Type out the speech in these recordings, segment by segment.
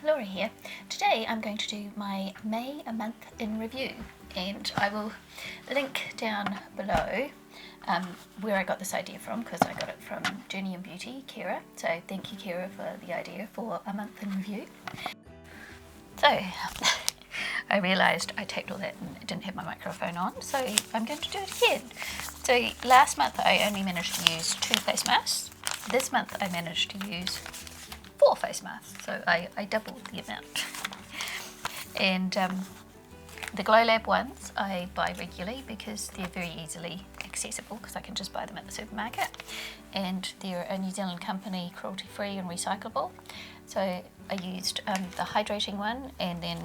Laura here. Today I'm going to do my May a month in review, and I will link down below where I got this idea from, because I got it from JourneyInBeauty, Kyra. So thank you, Kyra, for the idea for a month in review. So I realised I taped all that and it didn't have my microphone on, so I'm going to do it again. So last month I only managed to use 2 face masks. This month I managed to use 4 face masks, so I doubled the amount. And the Glow Lab ones I buy regularly because they're very easily accessible, because I can just buy them at the supermarket, and they're a New Zealand company, cruelty free and recyclable. So I used the hydrating one, and then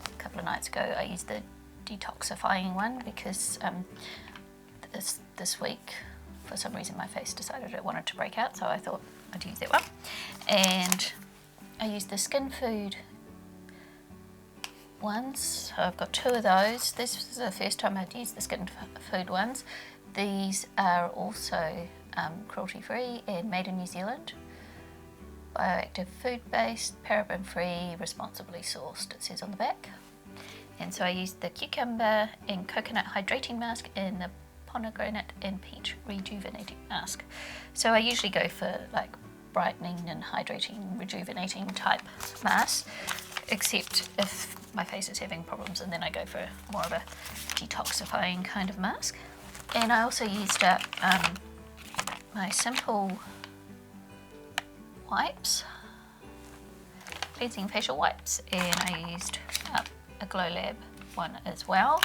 a couple of nights ago I used the detoxifying one because this week for some reason my face decided it wanted to break out, so I thought I'd use that one. And I used the Skin Food ones, so I've got 2 of those. This was the first time I'd used the Skin Food ones. These are also cruelty free and made in New Zealand. Bioactive, food based, paraben free, responsibly sourced, it says on the back. And so I used the cucumber and coconut hydrating mask and the pomegranate and peach rejuvenating mask. So I usually go for like brightening and hydrating, rejuvenating type masks, except if my face is having problems, and then I go for more of a detoxifying kind of mask. And I also used up my simple wipes, cleansing facial wipes, and I used up a Glow Lab one as well.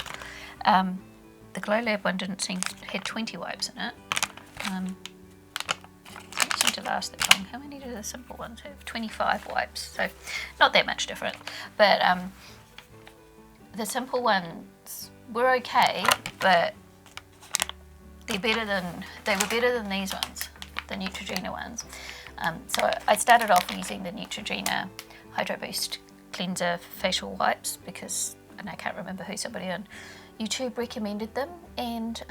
The Glow Lab one had 20 wipes in it. Didn't seem to last that long. How many do the simple ones have? 25 wipes, so not that much different. But the simple ones were okay, but they were better than these ones, the Neutrogena ones. So I started off using the Neutrogena Hydro Boost Cleanser facial wipes because, and I can't remember who, somebody on YouTube recommended them, and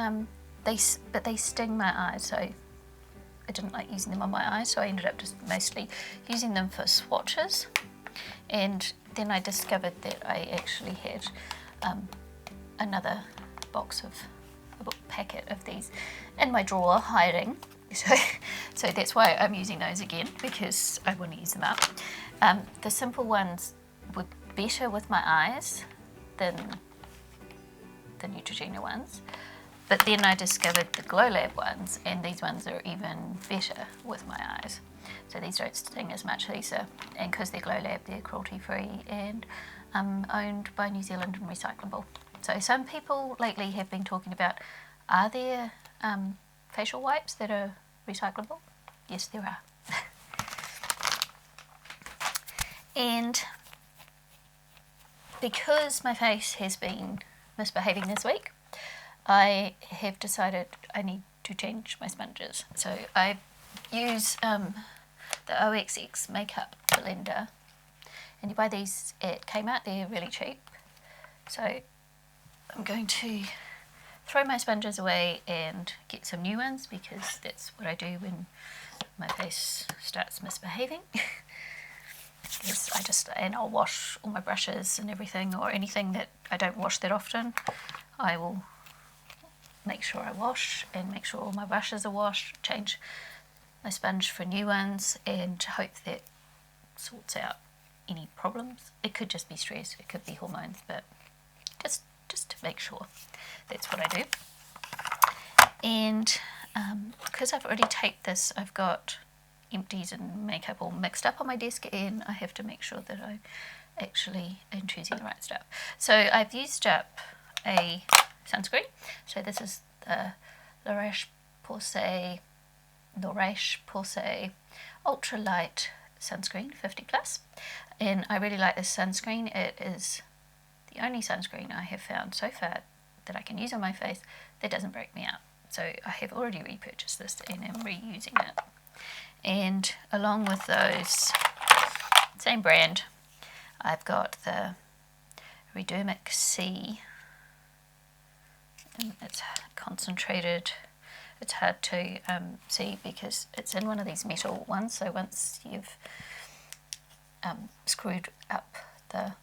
they sting my eyes, so I didn't like using them on my eyes, so I ended up just mostly using them for swatches. And then I discovered that I actually had another packet of these in my drawer hiding, so that's why I'm using those again, because I want to use them up. The simple ones were better with my eyes than the Neutrogena ones, but then I discovered the Glow Lab ones, and these ones are even better with my eyes. So these don't sting as much. These are, and because they're Glow Lab, they're cruelty free and owned by New Zealand and recyclable. So some people lately have been talking about, are there facial wipes that are recyclable? Yes, there are. And because my face has been misbehaving this week, I have decided I need to change my sponges. So I use the OXX makeup blender, and you buy these at Kmart, they're really cheap. So I'm going to throw my sponges away and get some new ones, because that's what I do when my face starts misbehaving. And I'll wash all my brushes and everything, or anything that I don't wash that often. I will make sure I wash and make sure all my brushes are washed, change my sponge for new ones, and hope that sorts out any problems. It could just be stress, it could be hormones, but just to make sure. That's what I do. And because I've already taped this, I've got Empties and makeup all mixed up on my desk, and I have to make sure that I actually am choosing the right stuff. So I've used up a sunscreen. So this is the La Roche-Posay Ultra Light Sunscreen 50+, and I really like this sunscreen. It is the only sunscreen I have found so far that I can use on my face that doesn't break me out. So I have already repurchased this and am reusing it. And along with those, same brand, I've got the Redermic C, and it's concentrated. It's hard to see because it's in one of these metal ones, so once you've screwed up the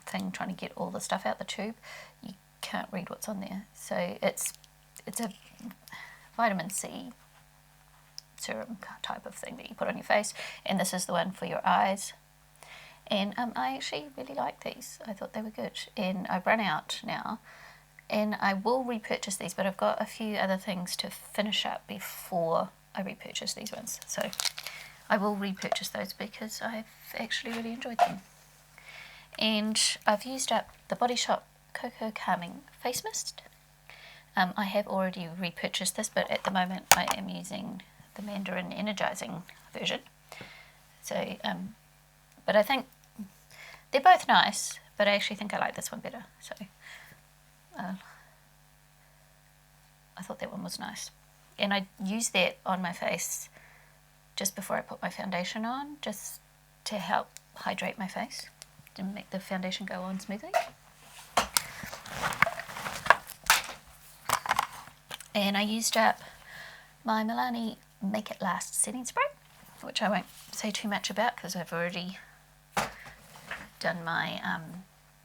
thing trying to get all the stuff out the tube, you can't read what's on there. So it's a vitamin C serum type of thing that you put on your face, and this is the one for your eyes. And I actually really like these. I thought they were good, and I've run out now, and I will repurchase these, but I've got a few other things to finish up before I repurchase these ones. So I will repurchase those because I've actually really enjoyed them. And I've used up the Body Shop Cocoa Calming Face Mist. I have already repurchased this, but at the moment I am using the Mandarin Energizing version. So, but I think they're both nice, but I actually think I like this one better. So I thought that one was nice. And I used that on my face just before I put my foundation on, just to help hydrate my face and make the foundation go on smoothly. And I used up my Milani Make It Last setting spray, which I won't say too much about because I've already done my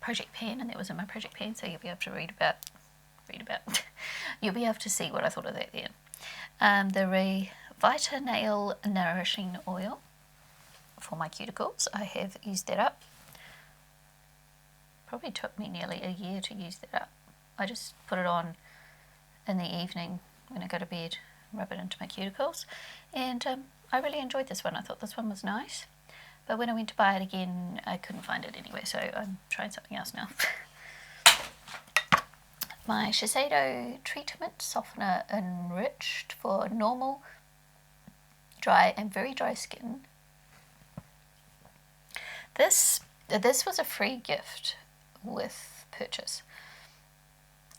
project pan, and that was in my project pan, so you'll be able to read about you'll be able to see what I thought of that then. The Vita Nail Nourishing Oil for my cuticles, I have used that up. Probably took me nearly a year to use that up. I just put it on in the evening when I go to bed, rub it into my cuticles, and I really enjoyed this one. I thought this one was nice, but when I went to buy it again, I couldn't find it anywhere, so I'm trying something else now. My Shiseido Treatment Softener Enriched for normal, dry and very dry skin. This was a free gift with purchase.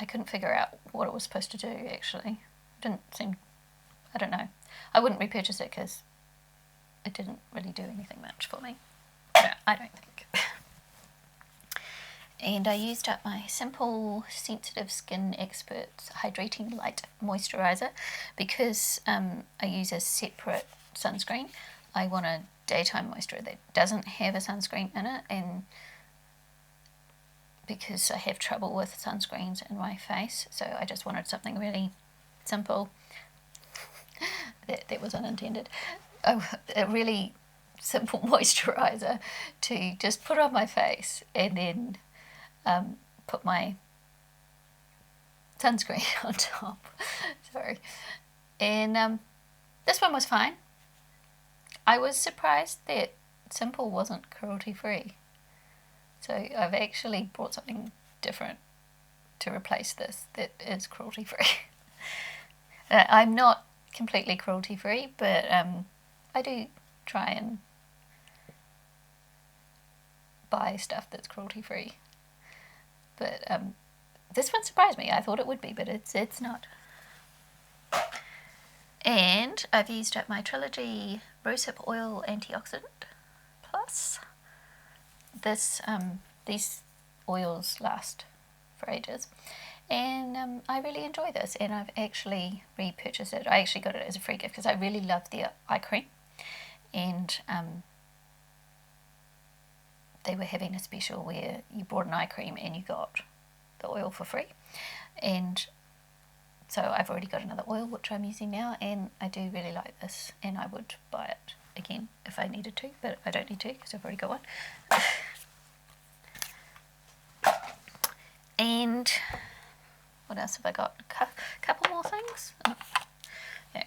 I couldn't figure out what it was supposed to do, actually. Didn't seem, I don't know. I wouldn't repurchase it because it didn't really do anything much for me. I don't think. And I used up my Simple Sensitive Skin Experts Hydrating Light Moisturizer because I use a separate sunscreen. I want a daytime moisturizer that doesn't have a sunscreen in it, and because I have trouble with sunscreens in my face, so I just wanted something really simple. that was unintended. A really simple moisturizer to just put on my face and then put my sunscreen on top. Sorry. And this one was fine. I was surprised that Simple wasn't cruelty free. So I've actually brought something different to replace this that is cruelty free. I'm not completely cruelty free, but I do try and buy stuff that's cruelty free. But this one surprised me. I thought it would be, but it's not. And I've used up my Trilogy Rosehip Oil Antioxidant Plus. These oils last for ages, and I really enjoy this, and I've actually repurchased it. I actually got it as a free gift because I really love their eye cream, and they were having a special where you bought an eye cream and you got the oil for free. And so I've already got another oil which I'm using now, and I do really like this, and I would buy it again if I needed to, but I don't need to because I've already got one. And what else have I got? A couple more things. Yeah.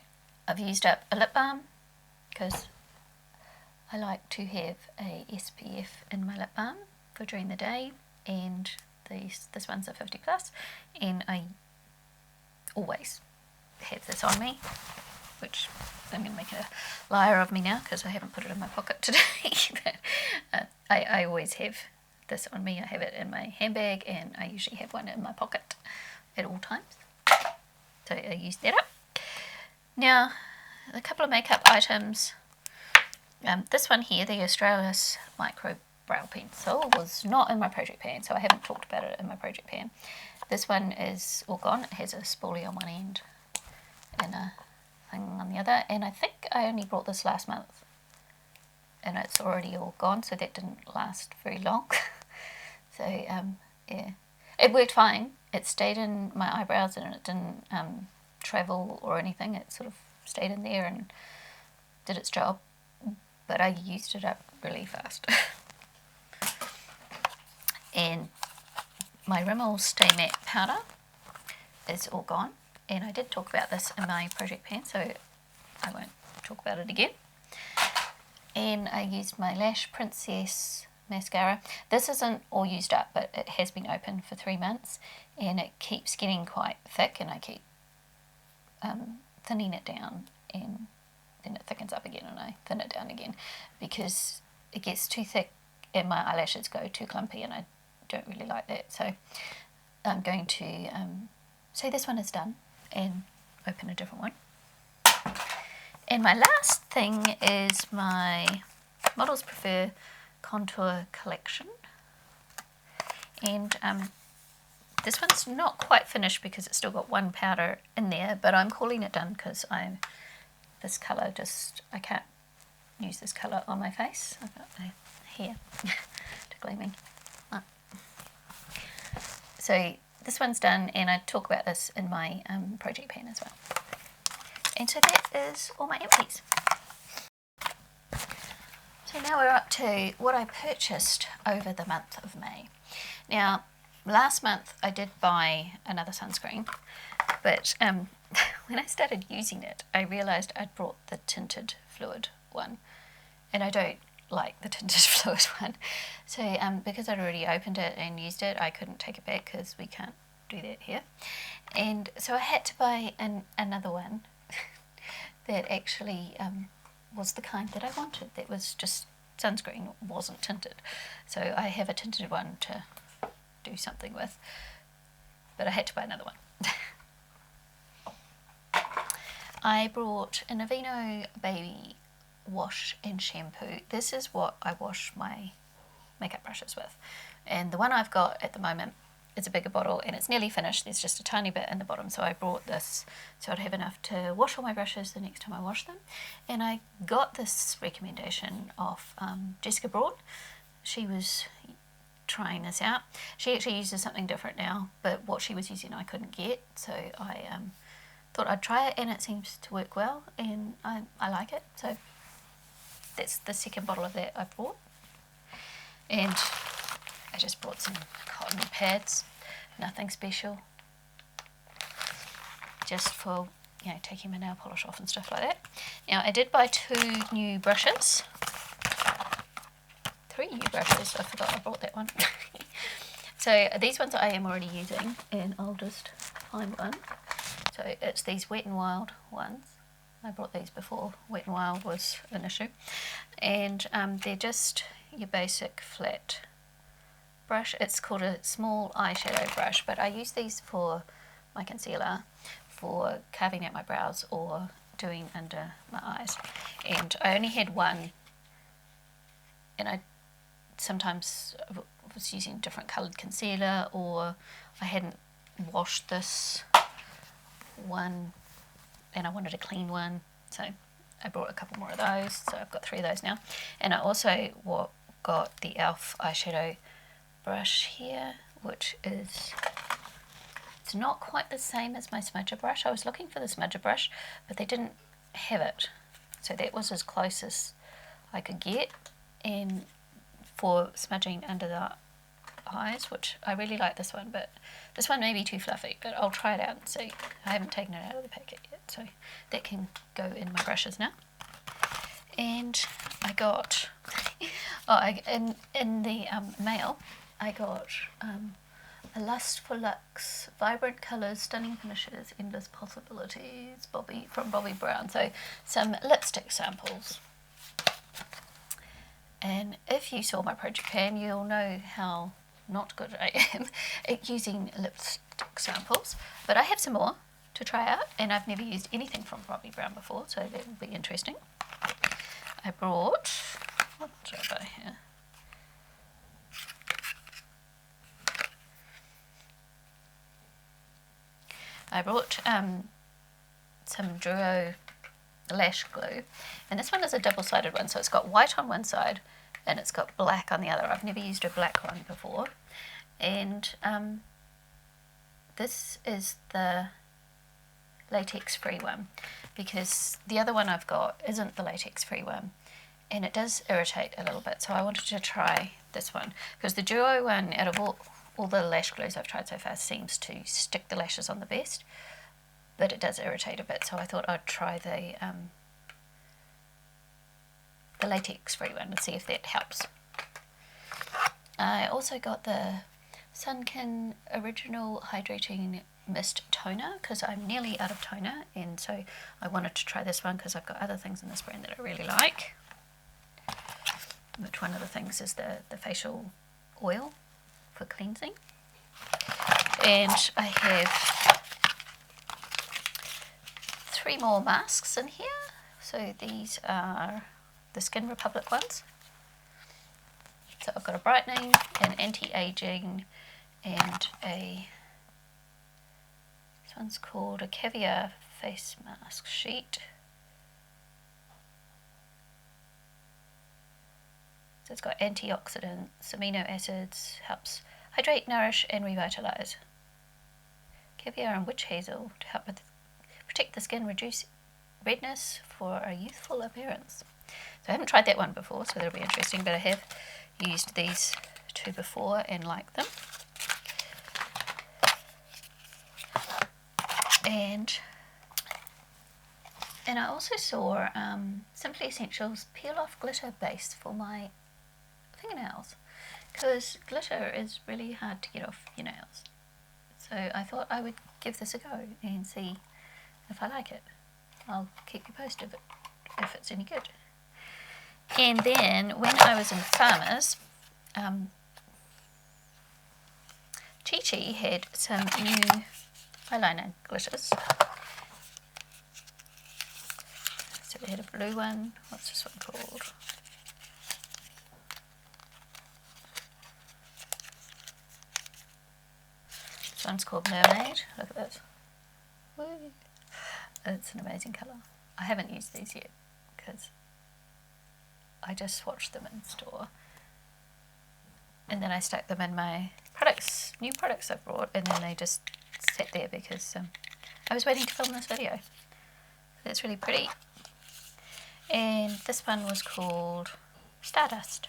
I've used up a lip balm because I like to have a SPF in my lip balm for during the day, and this one's a 50 plus, and I always have this on me, which I'm going to make a liar of me now because I haven't put it in my pocket today. But I always have this on me. I have it in my handbag, and I usually have one in my pocket at all times. So I use that up. Now, a couple of makeup items. This one here, the Australis Micro Brow Pencil, was not in my project pan, so I haven't talked about it in my project pan. This one is all gone. It has a spoolie on one end and a thing on the other, and I think I only brought this last month. and it's already all gone, so that didn't last very long. So yeah, it worked fine. It stayed in my eyebrows and it didn't travel or anything. It sort of stayed in there and did its job, but I used it up really fast. And my Rimmel Stay Matte powder is all gone, and I did talk about this in my project pan, so I won't talk about it again. And I used my Lash Princess mascara. This isn't all used up, but it has been open for 3 months, and it keeps getting quite thick, and I keep thinning it down, and then it thickens up again, and I thin it down again, because it gets too thick and my eyelashes go too clumpy, and I don't really like that. So I'm going to say this one is done and open a different one. And my last thing is my Models Prefer Contour Collection. And this one's not quite finished because it's still got one powder in there, but I'm calling it done because this colour I can't use this colour on my face. I've got the hair tickling me. Oh. So this one's done, and I talk about this in my project pan as well. And so that is all my empties. So now we're up to what I purchased over the month of May. Now, last month I did buy another sunscreen, but when I started using it, I realised I'd brought the tinted fluid one, and I don't like the tinted fluid one. So because I'd already opened it and used it, I couldn't take it back because we can't do that here. And so I had to buy another one that actually was the kind that I wanted. That was just sunscreen, wasn't tinted. So I have a tinted one to do something with, but I had to buy another one. I brought an Aveeno Baby wash and shampoo. This is what I wash my makeup brushes with, and the one I've got at the moment is a bigger bottle, and it's nearly finished. There's just a tiny bit in the bottom, so I brought this so I'd have enough to wash all my brushes the next time I wash them. And I got this recommendation off Jessica Broad. She was trying this out. She actually uses something different now, but what she was using I couldn't get, so I thought I'd try it, and it seems to work well, and I like it. So that's the second bottle of that I bought. And I just bought some cotton pads, nothing special, just for, you know, taking my nail polish off and stuff like that. Now I did buy 2 new brushes, 3 new brushes, I forgot I brought that one. So these ones I am already using, and I'll just find one. So it's these Wet n Wild ones. I brought these before Wet n Wild was an issue, and they're just your basic flat brush. It's called a small eyeshadow brush, but I use these for my concealer, for carving out my brows, or doing under my eyes. And I only had one, and I sometimes was using different coloured concealer, or I hadn't washed this one and I wanted a clean one, so I brought a couple more of those. So I've got 3 of those now. And I also got the e.l.f. eyeshadow brush here, which is, it's not quite the same as my smudger brush. I was looking for the smudger brush, but they didn't have it, so that was as close as I could get, and for smudging under the eyes, which I really like this one, but this one may be too fluffy, but I'll try it out and see. I haven't taken it out of the packet yet, so that can go in my brushes now. And I got in the mail I got a Lust for Luxe, vibrant colours, stunning finishes, endless possibilities, from Bobbi Brown. So some lipstick samples. And if you saw my project pan, you'll know how not good I am at using lipstick samples. But I have some more to try out, and I've never used anything from Bobbi Brown before, so that will be interesting. I brought, what did I buy here? I brought some Duo lash glue, and this one is a double-sided one, so it's got white on one side and it's got black on the other. I've never used a black one before, and this is the latex-free one, because the other one I've got isn't the latex-free one, and it does irritate a little bit, so I wanted to try this one, because the Duo one, out of all the lash glues I've tried so far, seems to stick the lashes on the best, but it does irritate a bit, so I thought I'd try the latex-free one and see if that helps. I also got the Sunkin Original Hydrating Mist Toner, because I'm nearly out of toner, and so I wanted to try this one because I've got other things in this brand that I really like. Which one of the things is the facial oil for cleansing. And I have 3 more masks in here. So these are the Skin Republic ones. So I've got a brightening, an anti-aging, and this one's called a Caviar Face Mask Sheet. So it's got antioxidants, amino acids, helps hydrate, nourish, and revitalize. Caviar and witch hazel to help protect the skin, reduce redness for a youthful appearance. So I haven't tried that one before, so that'll be interesting, but I have used these 2 before and like them. And I also saw Simply Essentials Peel Off Glitter Base for my fingernails, because glitter is really hard to get off your nails. So I thought I would give this a go and see if I like it. I'll keep you posted if it's any good. And then when I was in Farmers, Chi had some new eyeliner glitters. So they had a blue one. What's this one called? This one's called Mermaid. Look at this. Woo. It's an amazing colour. I haven't used these yet because I just swatched them in store, and then I stuck them in my products, new products I brought, and then they just sat there because I was waiting to film this video. That's really pretty. And this one was called Stardust.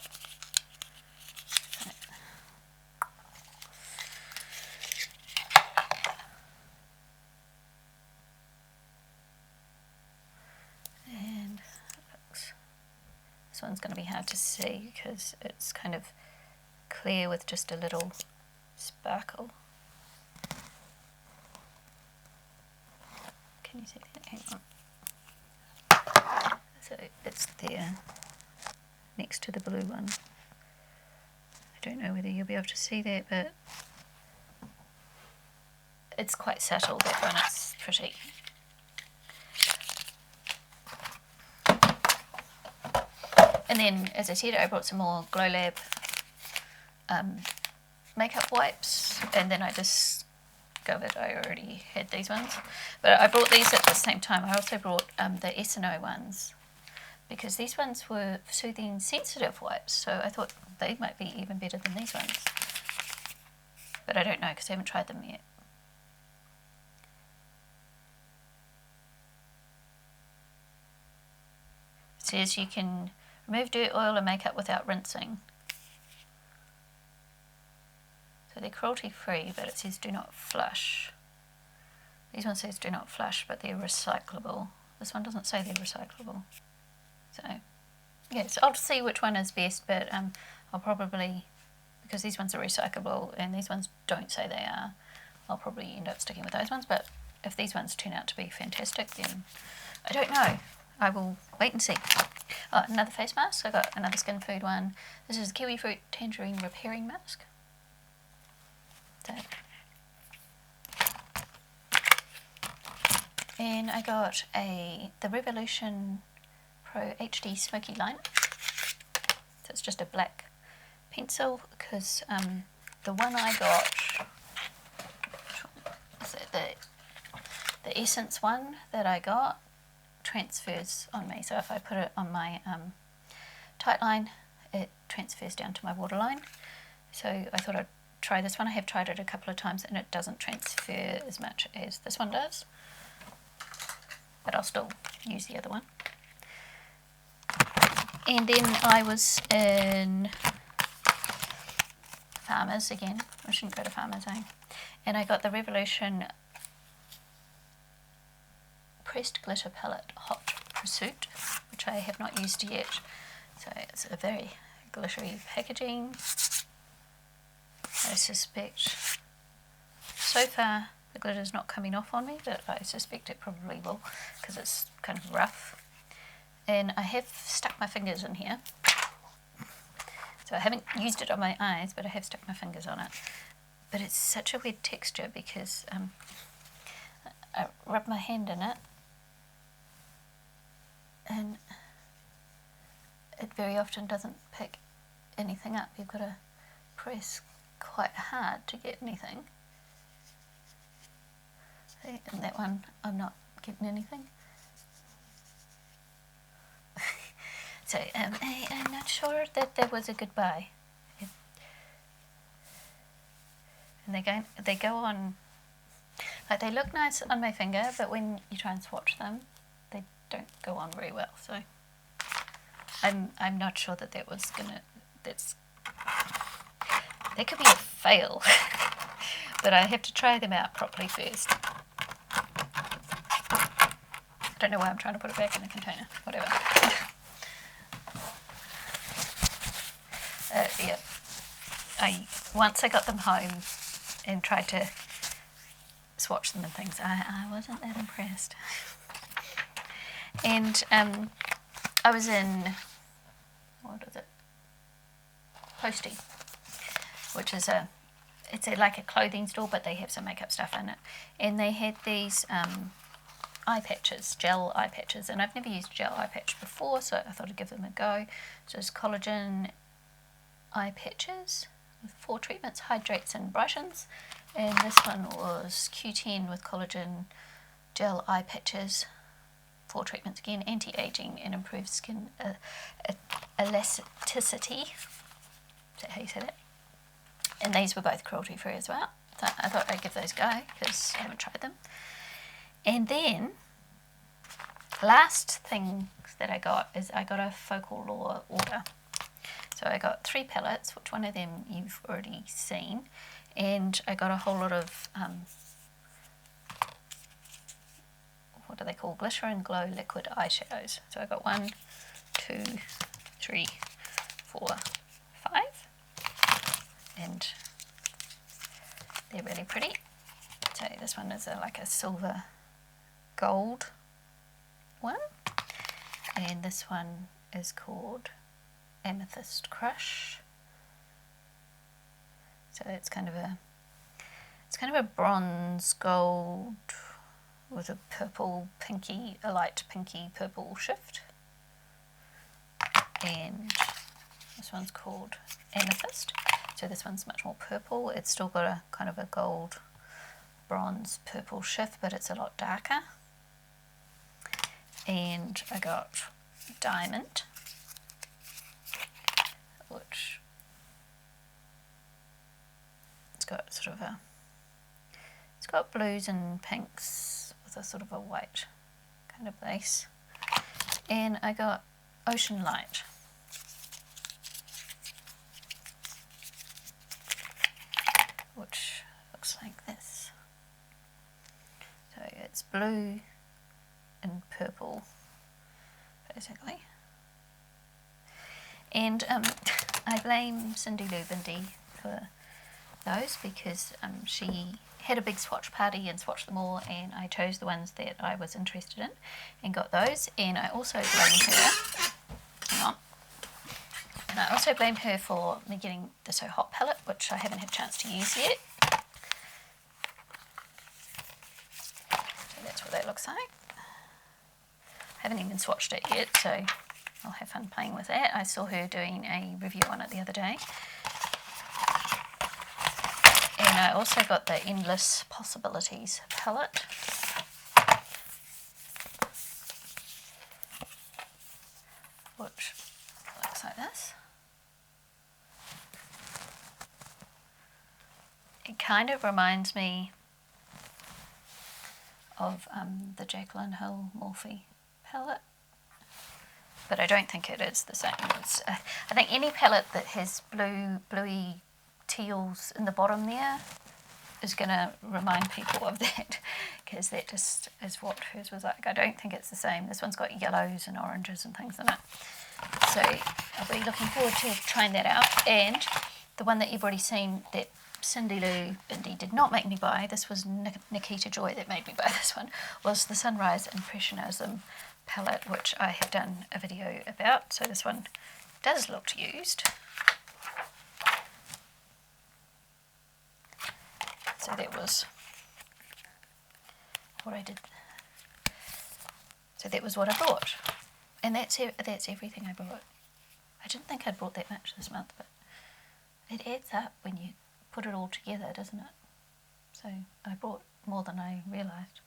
And this one's going to be hard to see because it's kind of clear with just a little sparkle. Can you see that? Hang on. So it's there next to the blue one. I don't know whether you'll be able to see that, but it's quite subtle, that one. It's pretty. And then, as I said, I brought some more Glow Lab makeup wipes, and then I discovered I already had these ones. But I brought these at the same time. I also brought the S&O ones, because these ones were soothing sensitive wipes, so I thought they might be even better than these ones. But I don't know because I haven't tried them yet. It says you can remove dirt, oil and makeup without rinsing. So they're cruelty free, but it says do not flush. These ones says do not flush, but they're recyclable. This one doesn't say they're recyclable. So, yeah, so I'll see which one is best, but I'll probably, because these ones are recyclable and these ones don't say they are, I'll probably end up sticking with those ones. But if these ones turn out to be fantastic, then I don't know. I will wait and see. Oh, another face mask. I got another Skin Food one. This is Kiwi Fruit Tangerine Repairing Mask. So, and I got the Revolution Pro HD Smoky Liner. So it's just a black pencil, because the one I got, is it the Essence one that I got, transfers on me. So if I put it on my tight line, it transfers down to my waterline. So I thought I'd try this one. I have tried it a couple of times and it doesn't transfer as much as this one does, but I'll still use the other one. And then I was in Farmers again. I shouldn't go to Farmers, eh? And I got the Revolution Pressed Glitter Palette Hot Pursuit, which I have not used yet. So it's a very glittery packaging. I suspect, so far the glitter's not coming off on me, but I suspect it probably will because it's kind of rough. And I have stuck my fingers in here. So I haven't used it on my eyes, but I have stuck my fingers on it. But it's such a weird texture because I rub my hand in it and it very often doesn't pick anything up. You've got to press quite hard to get anything. See, in that one I'm not getting anything. So I'm not sure that there was a good buy. And they go on, like they look nice on my finger, but when you try and swatch them, they don't go on very well. So I'm not sure that that was gonna, that could be a fail. But I have to try them out properly first. I don't know why I'm trying to put it back in the container. Whatever. Yeah. Once I got them home and tried to swatch them and things, I wasn't that impressed. And I was in, what is it? Posty, which is like a clothing store, but they have some makeup stuff in it. And they had these eye patches, gel eye patches, and I've never used gel eye patch before, so I thought I'd give them a go. So it's collagen eye patches with 4 treatments, hydrates and brightens, and this one was Q10 with collagen gel eye patches, 4 treatments again, anti-aging and improved skin elasticity. Is that how you said it? And these were both cruelty free as well, so I thought I'd give those a go because I haven't tried them. And then last thing that I got is I got a Focal Law order. So I got 3 palettes, which one of them you've already seen, and I got a whole lot of, what do they call, Glitter and Glow liquid eyeshadows. So I got 1, 2, 3, 4, 5, and they're really pretty. So this one is like a silver gold one, and this one is called Amethyst Crush. So it's kind of a bronze gold with a purple pinky, a light pinky purple shift. And this one's called Amethyst. So this one's much more purple. It's still got a kind of a gold bronze purple shift, but it's a lot darker. And I got Diamond, which it's got sort of it's got blues and pinks with a sort of a white kind of base. And I got Ocean Light, which looks like this. So it's blue and purple basically. And I blame Cindy Lou Bindi for those because she had a big swatch party and swatched them all, and I chose the ones that I was interested in and got those. And I also blame her, hang on, and I also blame her for me getting the So Hot palette, which I haven't had a chance to use yet. So that's what that looks like. I haven't even swatched it yet, so I'll have fun playing with that. I saw her doing a review on it the other day. And I also got the Endless Possibilities palette. which looks like this. It kind of reminds me of the Jaclyn Hill Morphe palette, but I don't think it is the same. It's, I think any palette that has bluey teals in the bottom there is going to remind people of that, because that just is what hers was like. I don't think it's the same. This one's got yellows and oranges and things in it. So I'll be looking forward to trying that out. And the one that you've already seen that Cindy Lou Bindi did not make me buy, this was Nikita Joy that made me buy this one, was the Sunrise Impressionism palette, which I have done a video about. So this one does look used. So that was what I did. So that was what I bought. And that's everything I bought. I didn't think I'd bought that much this month, but it adds up when you put it all together, doesn't it? So I bought more than I realised.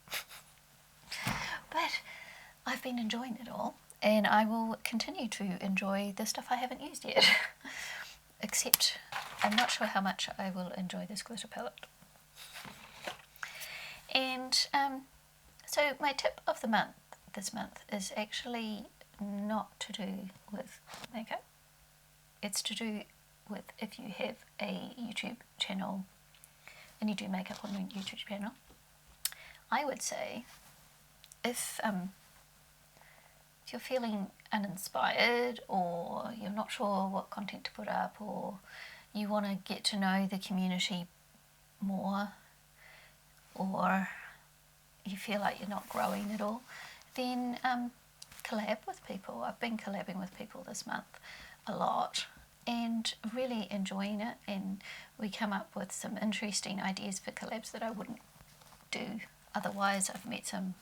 But I've been enjoying it all, and I will continue to enjoy the stuff I haven't used yet. Except I'm not sure how much I will enjoy this glitter palette. And so my tip of the month this month is actually not to do with makeup. It's to do with if you have a YouTube channel and you do makeup on your YouTube channel. I would say if you're feeling uninspired, or you're not sure what content to put up, or you want to get to know the community more, or you feel like you're not growing at all, then collab with people. I've been collabing with people this month a lot and really enjoying it, and we come up with some interesting ideas for collabs that I wouldn't do otherwise. I've met some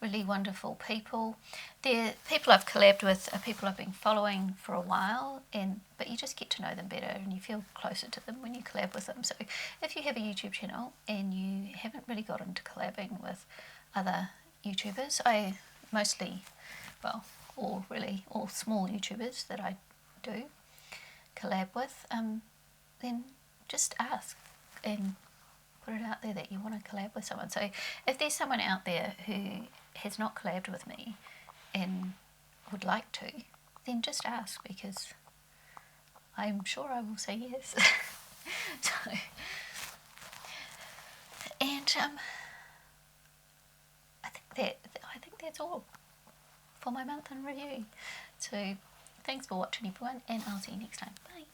really wonderful people. The people I've collabed with are people I've been following for a while, but you just get to know them better and you feel closer to them when you collab with them. So if you have a YouTube channel and you haven't really got into collabing with other YouTubers, I mostly, well, all small YouTubers that I do collab with, then just ask and put it out there that you want to collab with someone. So if there's someone out there who has not collabed with me and would like to, then just ask, because I'm sure I will say yes. So, and I think that's all for my month in review. So thanks for watching, everyone, and I'll see you next time. Bye.